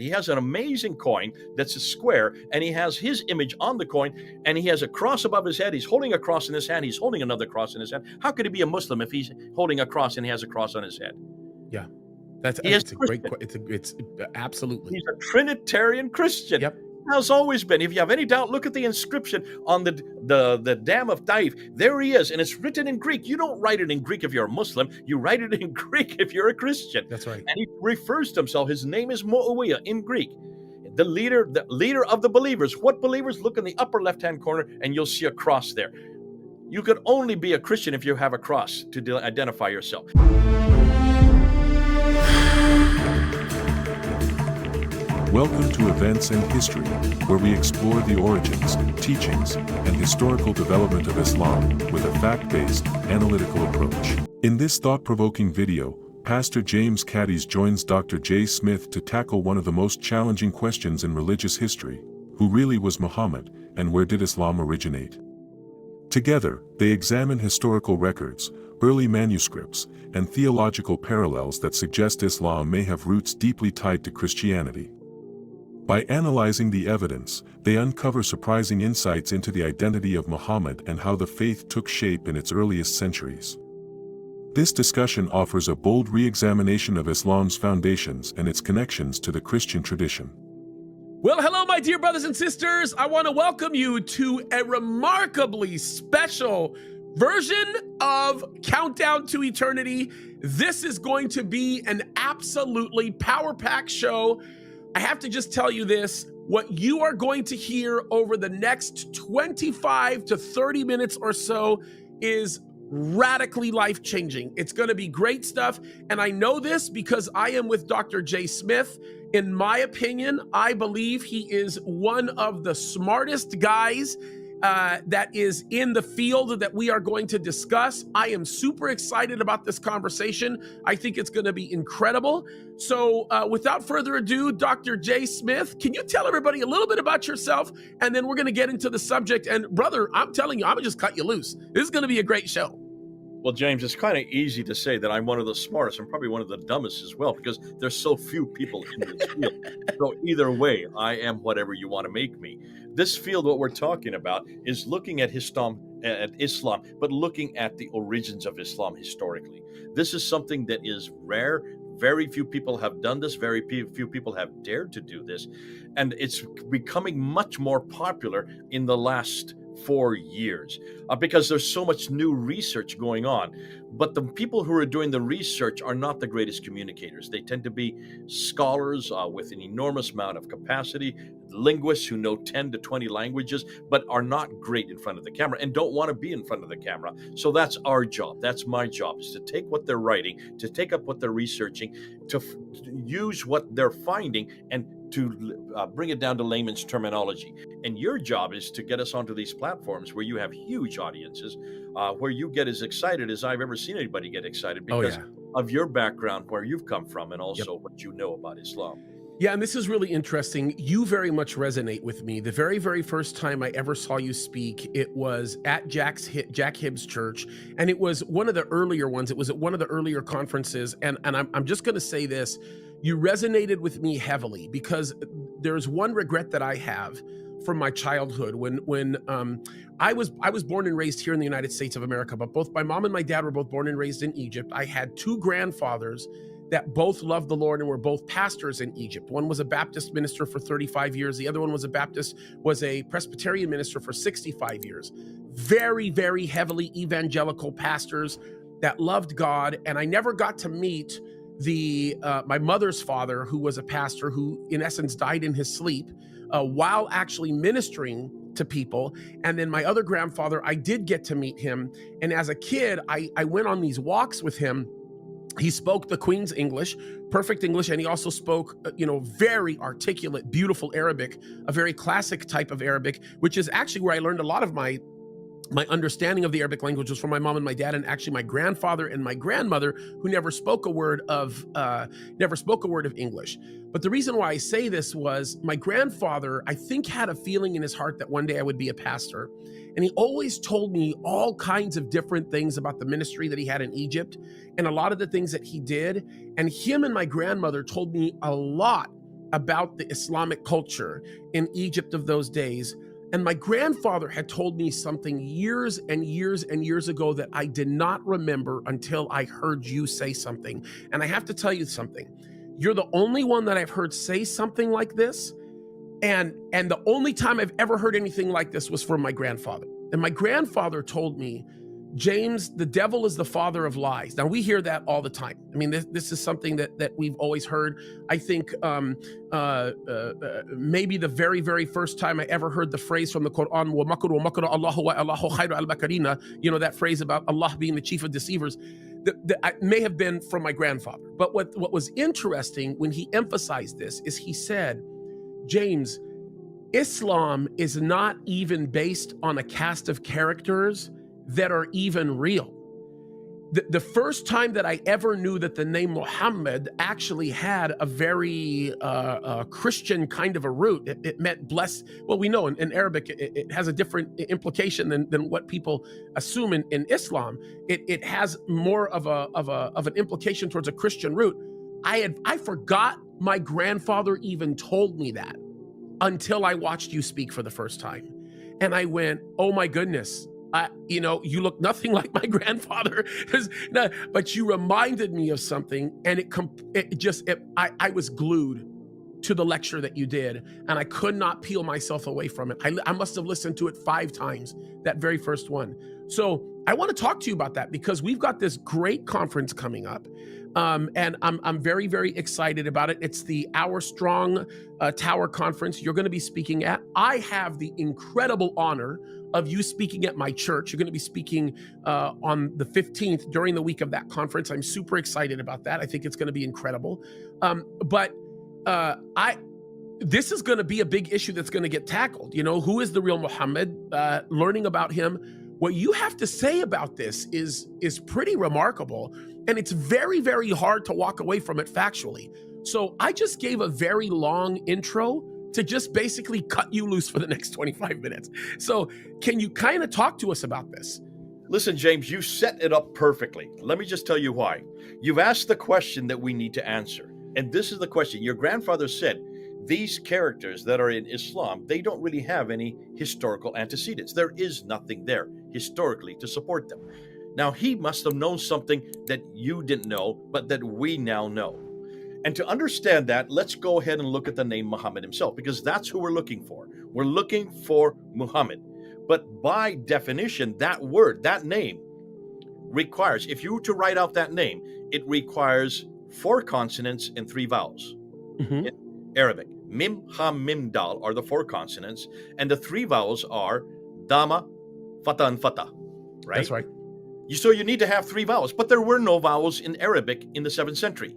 He has an amazing coin that's a square, and he has his image on the coin, and he has a cross above his head. He's holding a cross in his hand. He's holding another cross in his hand. How could he be a Muslim if he's holding a cross and he has a cross on his head? Yeah, it's a great. It's absolutely. He's a Trinitarian Christian. Yep. Has always been. If you have any doubt, look at the inscription on the Dam of Taif. There he is, and it's written in Greek. You don't write it in Greek if you're a Muslim. You write it in Greek if you're a Christian. That's right. And he refers to himself. His name is Muawiyah in Greek. The leader of the believers. What believers? Look in the upper left-hand corner, and you'll see a cross there. You could only be a Christian if you have a cross to identify yourself. Welcome to Events and History, where we explore the origins, teachings, and historical development of Islam with a fact-based, analytical approach. In this thought-provoking video, Pastor James Kaddis joins Dr. Jay Smith to tackle one of the most challenging questions in religious history: who really was Muhammad, and where did Islam originate? Together, they examine historical records, early manuscripts, and theological parallels that suggest Islam may have roots deeply tied to Christianity. By analyzing the evidence, they uncover surprising insights into the identity of Muhammad and how the faith took shape in its earliest centuries. This discussion offers a bold re-examination of Islam's foundations and its connections to the Christian tradition. Well, hello, my dear brothers and sisters. I want to welcome you to a remarkably special version of Countdown to Eternity. This is going to be an absolutely power-packed show. I have to just tell you this: what you are going to hear over the next 25 to 30 minutes or so is radically life-changing. It's going to be great stuff, and I know this because I am with Dr. Jay Smith. In my opinion, I believe he is one of the smartest guys that is in the field that we are going to discuss. I am super excited about this conversation. I think it's going to be incredible. So without further ado, Dr. Jay Smith, can you tell everybody a little bit about yourself? And then we're going to get into the subject. And brother, I'm telling you, I'm going to just cut you loose. This is going to be a great show. Well, James, it's kind of easy to say that I'm one of the smartest and probably one of the dumbest as well, because there's so few people in this field. So either way, I am whatever you want to make me. This field, what we're talking about, is looking at Islam, but looking at the origins of Islam historically. This is something that is rare. Very few people have done this. Very few people have dared to do this. And it's becoming much more popular in the last 4 years because there's so much new research going on. But the people who are doing the research are not the greatest communicators. They tend to be scholars with an enormous amount of capacity, linguists who know 10 to 20 languages, but are not great in front of the camera and don't want to be in front of the camera. So that's our job. That's my job, is to take what they're writing, to take up what they're researching, to use what they're finding and to bring it down to layman's terminology. And your job is to get us onto these platforms where you have huge audiences, where you get as excited as I've ever seen anybody get excited because of your background, where you've come from, and also what you know about Islam. Yeah, and this is really interesting. You very much resonate with me. The very, very first time I ever saw you speak, it was at Jack Hibbs Church, and it was one of the earlier ones. It was at one of the earlier conferences, and I'm just going to say this. You resonated with me heavily because there's one regret that I have from my childhood when I was born and raised here in the United States of America, but both my mom and my dad were both born and raised in Egypt. I had two grandfathers that both loved the Lord and were both pastors in Egypt. One was a Baptist minister for 35 years. The other one was a Presbyterian minister for 65 years. Very, very heavily evangelical pastors that loved God. And I never got to meet my mother's father, who was a pastor who in essence died in his sleep while actually ministering to people. And then my other grandfather, I did get to meet him. And as a kid, I went on these walks with him. He spoke the Queen's English, perfect English, and he also spoke, very articulate, beautiful Arabic, a very classic type of Arabic, which is actually where I learned a lot of my understanding of the Arabic language was from my mom and my dad, and actually my grandfather and my grandmother, who never spoke a word of English. But the reason why I say this was my grandfather, I think, had a feeling in his heart that one day I would be a pastor. And he always told me all kinds of different things about the ministry that he had in Egypt and a lot of the things that he did. And him and my grandmother told me a lot about the Islamic culture in Egypt of those days. And my grandfather had told me something years and years and years ago that I did not remember until I heard you say something. And I have to tell you something. You're the only one that I've heard say something like this. And the only time I've ever heard anything like this was from my grandfather. And my grandfather told me, James, the devil is the father of lies. Now, we hear that all the time. I mean, this is something that we've always heard. I think maybe the very, very first time I ever heard the phrase from the Quran, wa makru Allahu wa Allahu khairu al-makirina, that phrase about Allah being the chief of deceivers, that may have been from my grandfather. But what was interesting when he emphasized this is he said, James, Islam is not even based on a cast of characters that are even real. The first time that I ever knew that the name Mohammad actually had a very Christian kind of a root, it meant blessed. Well, we know in Arabic, it has a different implication than what people assume in Islam. It has more of an implication towards a Christian root. I forgot my grandfather even told me that until I watched you speak for the first time. And I went, oh my goodness, you look nothing like my grandfather, but you reminded me of something, and I was glued to the lecture that you did, and I could not peel myself away from it. I must have listened to it 5 times, that very first one. So I want to talk to you about that because we've got this great conference coming up. And I'm very, very excited about it. It's the Our Strong Tower Conference you're going to be speaking at. I have the incredible honor of you speaking at my church. You're going to be speaking on the 15th during the week of that conference. I'm super excited about that. I think it's going to be incredible. This is going to be a big issue that's going to get tackled. Who is the real Muhammad? Learning about him. What you have to say about this is pretty remarkable. And it's very, very hard to walk away from it factually. So I just gave a very long intro to just basically cut you loose for the next 25 minutes. So can you kind of talk to us about this? Listen, James, you set it up perfectly. Let me just tell you why. You've asked the question that we need to answer. And this is the question. Your grandfather said, these characters that are in Islam, they don't really have any historical antecedents. There is nothing there historically to support them. Now, he must have known something that you didn't know, but that we now know. And to understand that, let's go ahead and look at the name Muhammad himself, because that's who we're looking for. We're looking for Muhammad. But by definition, that word, that name, requires, if you were to write out that name, it requires 4 consonants and 3 vowels. Mm-hmm. In Arabic, mim, ha, mim, dal are the 4 consonants, and the 3 vowels are dama, fata, and fata. Right? That's right. So you need to have 3 vowels, but there were no vowels in Arabic in the 7th century.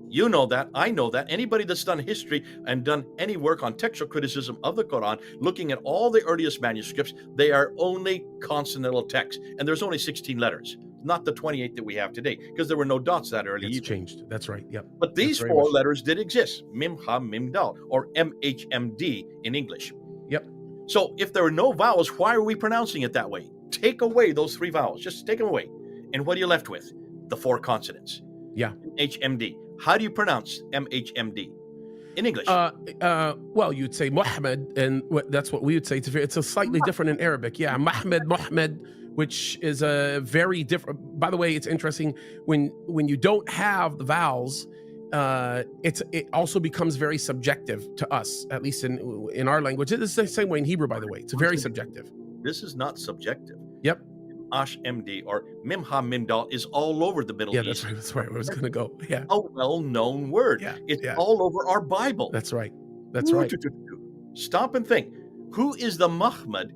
You know that, I know that. Anybody that's done history and done any work on textual criticism of the Quran, looking at all the earliest manuscripts, they are only consonantal texts, and there's only 16 letters, not the 28 that we have today, because there were no dots that early. It's changed. That's right. Yep. But these 4 letters did exist: mim, ha, mim, dal, or MHMD in English. Yep. So if there were no vowels, why are we pronouncing it that way? Take away those 3 vowels. Just take them away. And what are you left with? The 4 consonants. Yeah. HMD. How do you pronounce MHMD in English? Well, you'd say Mohammad, and that's what we would say. It's a slightly different in Arabic. Yeah, Mohammad, which is a very different. By the way, it's interesting when you don't have the vowels. It also becomes very subjective to us, at least in our language. It's the same way in Hebrew, by the way. It's very subjective. This is not subjective. Yep. Ash MD or Mimha Mimdal is all over the Middle East. Yeah, that's right. Where I was going to go. Yeah. A well-known word. Yeah. It's all over our Bible. That's right. That's right. Stop and think. Who is the Muhammad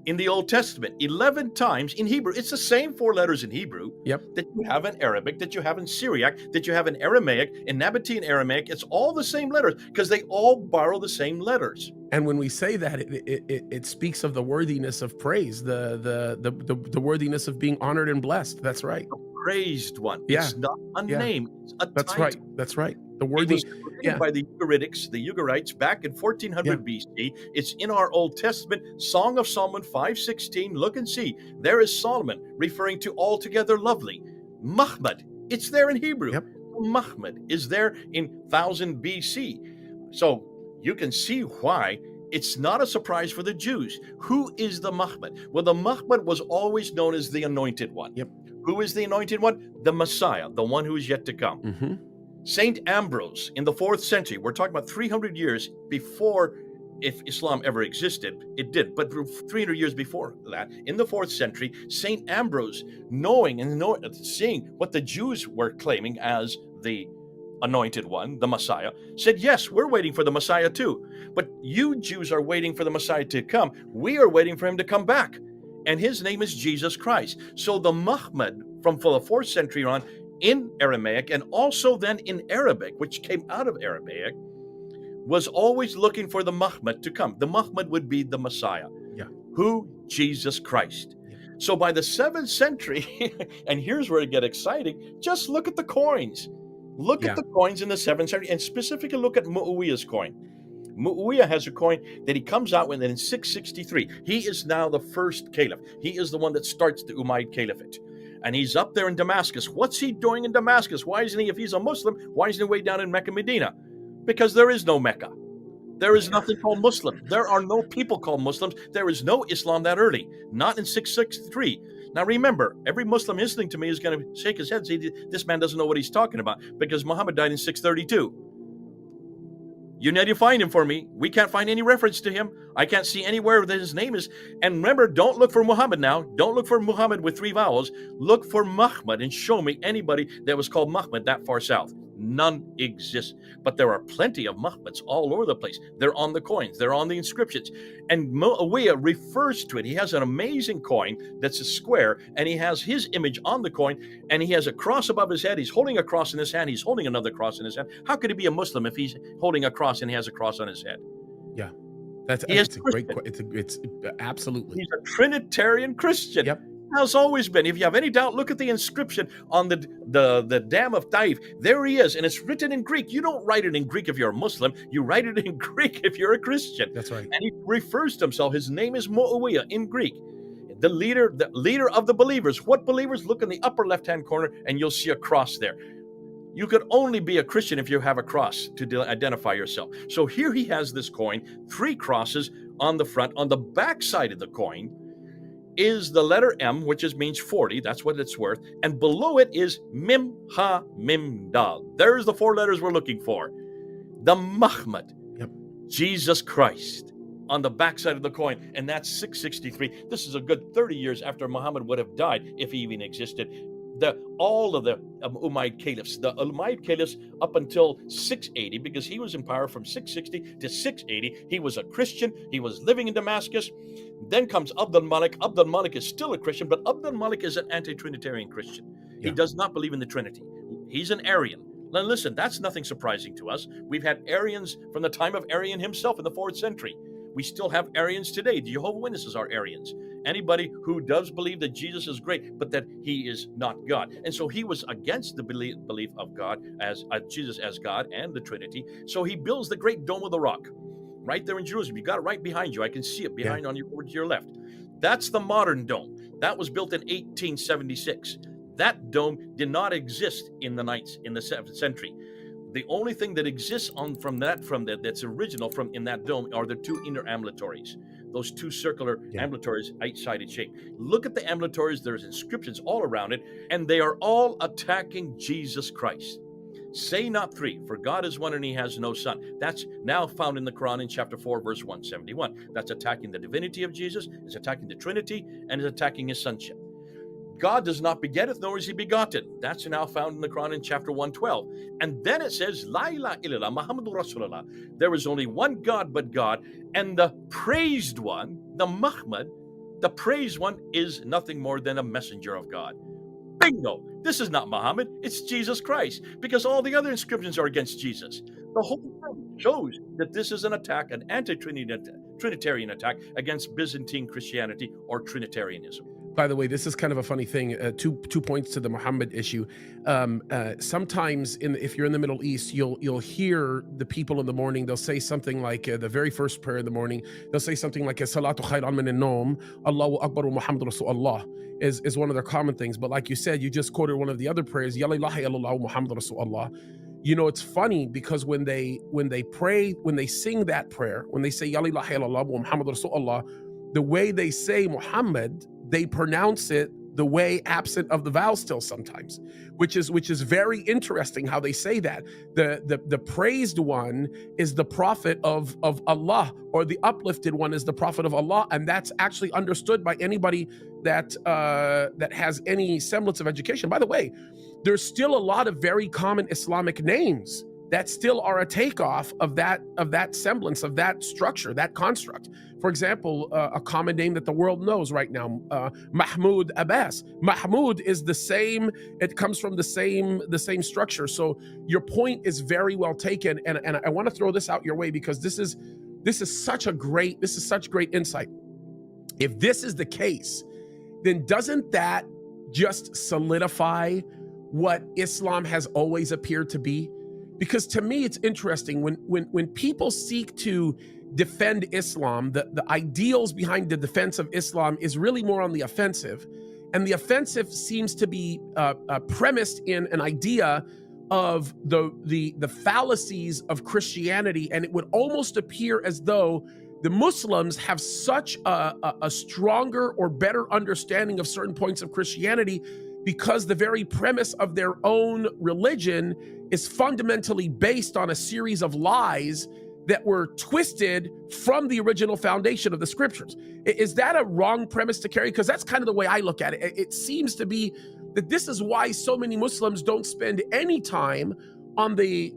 in the Old Testament? 11 times in Hebrew. It's the same 4 letters in Hebrew that you have in Arabic, that you have in Syriac, that you have in Aramaic, in Nabatean Aramaic. It's all the same letters because they all borrow the same letters. And when we say that, it speaks of the worthiness of praise, the worthiness of being honored and blessed. That's right. The praised one. Yeah. It's not a name. It's a That's title. right. That's right. The worthy. It was created by the Ugarites back in 1400 BC. It's in our Old Testament, Song of Solomon 5:16. Look and see. There is Solomon referring to altogether lovely. Muhammad. It's there in Hebrew. Yep. Muhammad is there in 1000 BC. So you can see why it's not a surprise for the Jews. Who is the Muhammad? Well, the Muhammad was always known as the Anointed One. Yep. Who is the Anointed One? The Messiah, the one who is yet to come. Mm-hmm. Saint Ambrose in the 4th century, we're talking about 300 years before, if Islam ever existed, it did, but 300 years before that, in the 4th century, Saint Ambrose, knowing and seeing what the Jews were claiming as the Anointed One, the Messiah, said, yes, we're waiting for the Messiah too. But you Jews are waiting for the Messiah to come. We are waiting for him to come back. And his name is Jesus Christ. So the Muhammad from the 4th century on in Aramaic, and also then in Arabic, which came out of Aramaic, was always looking for the Muhammad to come. The Muhammad would be the Messiah. Yeah. Who? Jesus Christ. Yeah. So by the 7th century, and here's where it gets exciting, just look at the coins. Look at the coins in the 7th century, and specifically look at Muawiyah's coin. Muawiyah has a coin that he comes out with in 663. He is now the first caliph. He is the one that starts the Umayyad Caliphate. And he's up there in Damascus. What's he doing in Damascus? Why isn't he, if he's a Muslim, why isn't he way down in Mecca, Medina? Because there is no Mecca. There is nothing called Muslim. There are no people called Muslims. There is no Islam that early. Not in 663. Now remember, every Muslim listening to me is going to shake his head and say, this man doesn't know what he's talking about, because Muhammad died in 632. You need to find him for me. We can't find any reference to him. I can't see anywhere that his name is. And remember, don't look for Muhammad now. Don't look for Muhammad with 3 vowels. Look for Muhammad and show me anybody that was called Muhammad that far south. None exists. But there are plenty of Muhammads all over the place. They're on the coins. They're on the inscriptions. And Muawiyah refers to it. He has an amazing coin that's a square, and he has his image on the coin, and he has a cross above his head. He's holding a cross in his hand. He's holding another cross in his hand. How could he be a Muslim if he's holding a cross and he has a cross on his head? Yeah. It's a great question. It's absolutely. He's a Trinitarian Christian. Yep. Has always been. If you have any doubt, look at the inscription on the dam of Taif. There he is, and it's written in Greek. You don't write it in Greek if you're a Muslim. You write it in Greek if you're a Christian. That's right. And he refers to himself. His name is Muawiyah in Greek. The leader of the believers. What believers? Look in the upper left-hand corner, and you'll see a cross there. You could only be a Christian if you have a cross to identify yourself. So here he has this coin, 3 crosses on the front. On the back side of the coin is the letter M, which means 40. That's what it's worth. And below it is Mim Ha Mim Dal. There's the 4 letters we're looking for. The Muhammad, Jesus Christ, on the back side of the coin. And that's 663. This is a good 30 years after Muhammad would have died, if he even existed. All of the Umayyad caliphs, the Umayyad caliphs up until 680, because he was in power from 660 to 680. He was a Christian. He was living in Damascus. Then comes Abdul Malik. Abdul Malik is still a Christian, but Abdul Malik is an anti-Trinitarian Christian. He does not believe in the Trinity. He's an Arian. Now listen, that's nothing surprising to us. We've had Arians from the time of Arian himself in the 4th century. We still have Arians today. The Jehovah's Witnesses are Arians. Anybody who does believe that Jesus is great, but that he is not God. And so he was against the belief of God, as Jesus as God and the Trinity. So he builds the great Dome of the Rock right there in Jerusalem. You got it right behind you. I can see it behind on over to your left. That's the modern dome. That was built in 1876. That dome did not exist in the 7th century. The only thing that exists that's original from in that dome are the 2 inner ambulatories. Those 2 circular ambulatories, 8-sided shape. Look at the ambulatories. There's inscriptions all around it, and they are all attacking Jesus Christ. Say not 3, for God is one and he has no son. That's now found in the Quran in chapter 4, verse 171. That's attacking the divinity of Jesus, it's attacking the Trinity, and it's attacking his sonship. God does not begetteth, nor is he begotten. That's now found in the Quran in chapter 112. And then it says, La ilaha illallah, Muhammadur Rasulullah. There is only one God but God, and the praised one, the Muhammad, the praised one is nothing more than a messenger of God. Bingo! This is not Muhammad, it's Jesus Christ, because all the other inscriptions are against Jesus. The whole thing shows that this is an attack, an anti-Trinitarian attack against Byzantine Christianity or Trinitarianism. By the way, this is kind of a funny thing. Two points to the Muhammad issue. Sometimes, if you're in the Middle East, you'll hear the people in the morning. They'll say something like the very first prayer in the morning. They'll say something like "Salatu khayran min an-nawm, Allahu Akbar wa Muhammad Rasulullah" is one of their common things. But like you said, you just quoted one of the other prayers, "Ya la ilaha illallah Muhammad Rasulullah." You know, it's funny because when they pray, when they sing that prayer, when they say Ya ilaha illallah wa Muhammad Rasulullah, the way they say Muhammad, they pronounce it the way absent of the vowel still sometimes, which is very interesting how they say that. The praised one is the prophet of Allah, or the uplifted one is the prophet of Allah, and that's actually understood by anybody that that has any semblance of education. By the way, there's still a lot of very common Islamic names that still are a takeoff of that semblance, of that structure, that construct. For example, a common name that the world knows right now, Mahmoud Abbas. Mahmoud is the same, it comes from the same structure. So your point is very well taken, and I want to throw this out your way because this is such great insight. If this is the case, then doesn't that just solidify what Islam has always appeared to be? Because to me, it's interesting when people seek to defend Islam, the ideals behind the defense of Islam is really more on the offensive. And the offensive seems to be premised in an idea of the fallacies of Christianity. And it would almost appear as though the Muslims have such a stronger or better understanding of certain points of Christianity because the very premise of their own religion is fundamentally based on a series of lies that were twisted from the original foundation of the scriptures. Is that a wrong premise to carry? Because that's kind of the way I look at it. It seems to be that this is why so many Muslims don't spend any time on the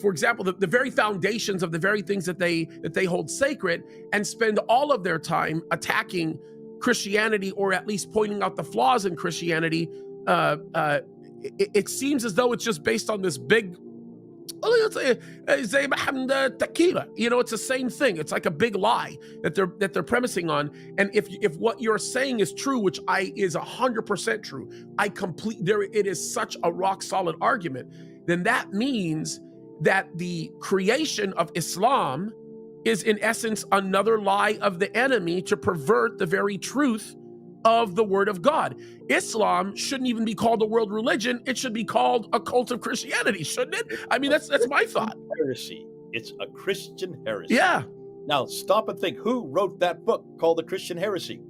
for example, the very foundations of the very things that they hold sacred, and spend all of their time attacking Christianity, or at least pointing out the flaws in Christianity. It seems as though it's just based on this big, زي محمد tequila. You know, it's the same thing. It's like a big lie that they're premising on. And if what you're saying is true, which is 100% true, it is such a rock solid argument, then that means that the creation of Islam is in essence another lie of the enemy to pervert the very truth of the word of God. Islam shouldn't even be called a world religion. It should be called a cult of Christianity, shouldn't it? I mean, that's my thought. Heresy. It's a Christian heresy. Yeah. Now stop and think. Who wrote that book called The Christian Heresy?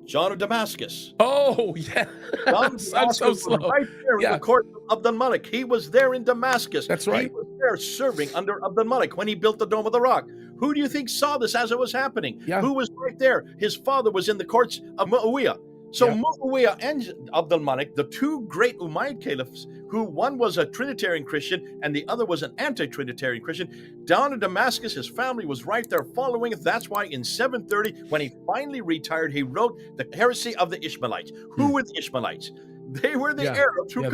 John of Damascus. Oh, yeah. I'm so slow. Right there in the court of Abdul Malik. He was there in Damascus. That's right. He was there serving under Abdul Malik when he built the Dome of the Rock. Who do you think saw this as it was happening? Yeah. Who was right there? His father was in the courts of Muawiyah. So Muawiyah and Abdul Malik, the two great Umayyad caliphs, who one was a Trinitarian Christian and the other was an anti-Trinitarian Christian, down in Damascus, his family was right there following it. That's why in 730, when he finally retired, he wrote The Heresy of the Ishmaelites. Who were the Ishmaelites? They were the Arabs who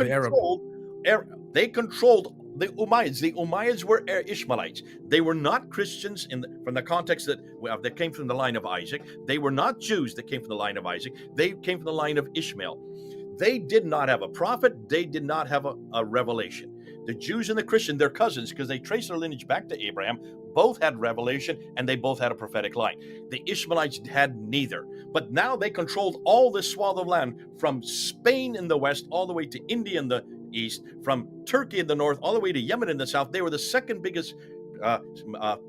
they controlled the Umayyads. The Umayyads were Ishmaelites. They were not Christians from the context that came from the line of Isaac. They were not Jews that came from the line of Isaac. They came from the line of Ishmael. They did not have a prophet. They did not have a revelation. The Jews and the Christian, they're cousins because they trace their lineage back to Abraham. Both had revelation and they both had a prophetic line. The Ishmaelites had neither. But now they controlled all this swath of land from Spain in the west all the way to India in the east, from Turkey in the north all the way to Yemen in the south. They were the second biggest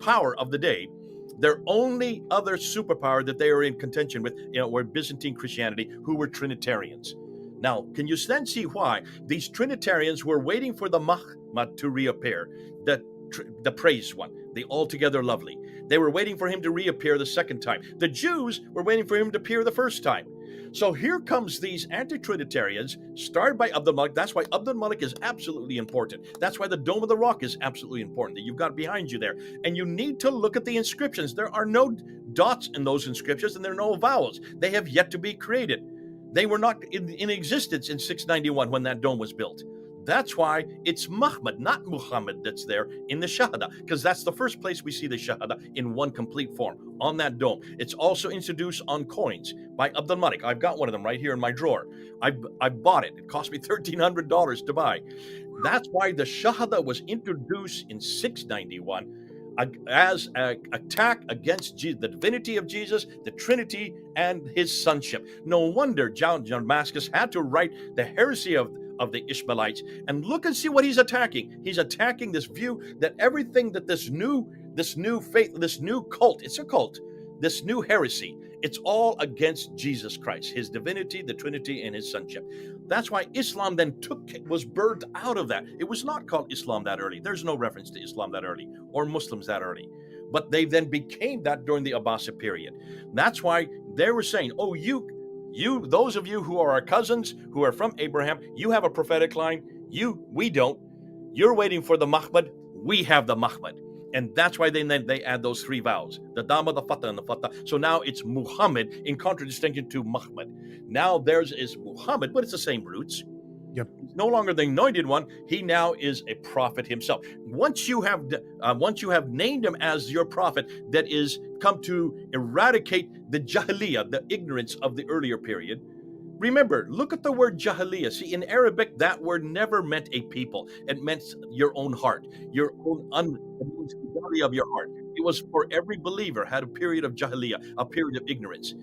power of the day. Their only other superpower that they were in contention with were Byzantine Christianity, who were Trinitarians. Now, can you then see why these Trinitarians were waiting for the Muhammad to reappear, the praised one, the altogether lovely? They were waiting for him to reappear the second time. The Jews were waiting for him to appear the first time. So here comes these anti-Trinitarians, started by Abdul Malik. That's why Abdul Malik is absolutely important. That's why the Dome of the Rock is absolutely important, that you've got behind you there. And you need to look at the inscriptions. There are no dots in those inscriptions, and there are no vowels. They have yet to be created. They were not in existence in 691 when that dome was built. That's why it's Muhammad, not Muhammad, that's there in the Shahada, because that's the first place we see the Shahada in one complete form, on that dome. It's also introduced on coins by Abdul Malik. I've got one of them right here in my drawer. I bought it. It cost me $1,300 to buy. That's why the Shahada was introduced in 691 as an attack against the divinity of Jesus, the Trinity, and his sonship. No wonder John Damascus had to write the heresy of of the Ishmaelites. And look and see what he's attacking. He's attacking this view that everything that this new faith, this new cult, it's a cult, this new heresy, it's all against Jesus Christ, his divinity, the Trinity, and his sonship. That's why Islam then was birthed out of that. It was not called Islam that early. There's no reference to Islam that early or Muslims that early. But they then became that during the Abbasid period. That's why they were saying, oh, those of you who are our cousins, who are from Abraham, you have a prophetic line. We don't. You're waiting for the Muhammad. We have the Muhammad. And that's why they add those three vowels, the Dhamma, the Fatha, and the Fatha. So now it's Muhammad in contradistinction to Muhammad. Now theirs is Muhammad, but it's the same roots. Yep. He's no longer the anointed one. He now is a prophet himself. Once you have named him as your prophet, that is come to eradicate the Jahiliyyah, the ignorance of the earlier period. Remember, look at the word Jahiliyyah. See, in Arabic, that word never meant a people. It meant your own heart, your own Jahiliyyah of your heart. It was for every believer had a period of Jahiliyyah, a period of ignorance.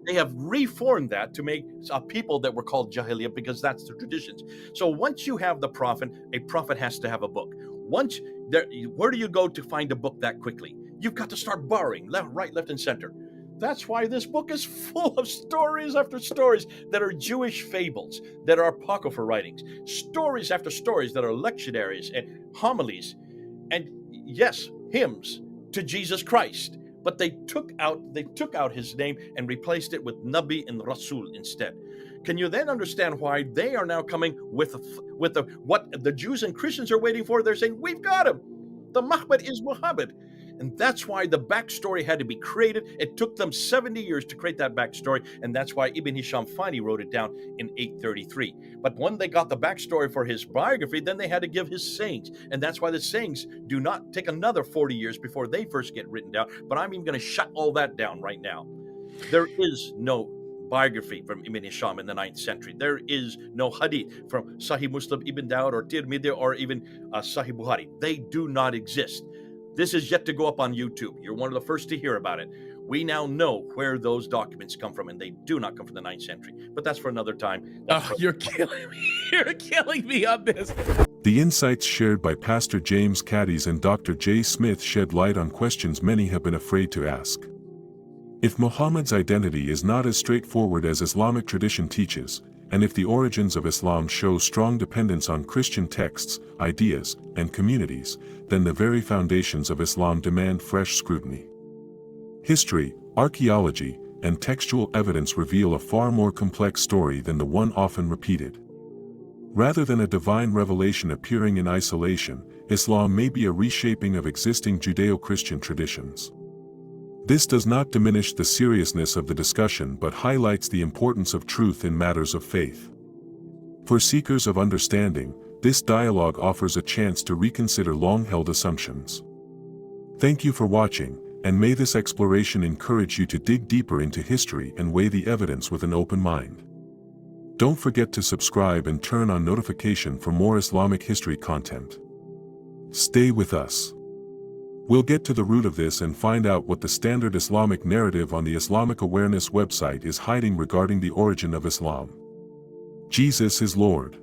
They have reformed that to make a people that were called Jahiliyyah because that's the traditions. So once you have the prophet, a prophet has to have a book. Where do you go to find a book that quickly? You've got to start borrowing left, right, left, and center. That's why this book is full of stories after stories that are Jewish fables, that are apocryphal writings, stories after stories that are lectionaries and homilies, and yes, hymns to Jesus Christ. But they took out his name and replaced it with Nabi and Rasul instead. Can you then understand why they are now coming with what the Jews and Christians are waiting for? They're saying, we've got him. The Muhammad is Muhammad. And that's why the backstory had to be created. It took them 70 years to create that backstory. And that's why Ibn Hisham finally wrote it down in 833. But when they got the backstory for his biography, then they had to give his sayings. And that's why the sayings do not take another 40 years before they first get written down. But I'm even going to shut all that down right now. There is no biography from Ibn Hisham in the 9th century. There is no hadith from Sahih Muslim, Ibn Dawud, or Tirmidhi, or even Sahih Bukhari. They do not exist. This is yet to go up on YouTube. You're one of the first to hear about it. We now know where those documents come from, and they do not come from the 9th century. But that's for another time. You're killing me. You're killing me on this. The insights shared by Pastor James Kaddis and Dr. Jay Smith shed light on questions many have been afraid to ask. If Muhammad's identity is not as straightforward as Islamic tradition teaches, and if the origins of Islam show strong dependence on Christian texts, ideas, and communities, then the very foundations of Islam demand fresh scrutiny. History, archaeology, and textual evidence reveal a far more complex story than the one often repeated. Rather than a divine revelation appearing in isolation, Islam may be a reshaping of existing Judeo-Christian traditions. This does not diminish the seriousness of the discussion but highlights the importance of truth in matters of faith. For seekers of understanding, this dialogue offers a chance to reconsider long-held assumptions. Thank you for watching, and may this exploration encourage you to dig deeper into history and weigh the evidence with an open mind. Don't forget to subscribe and turn on notification for more Islamic history content. Stay with us. We'll get to the root of this and find out what the standard Islamic narrative on the Islamic Awareness website is hiding regarding the origin of Islam. Jesus is Lord.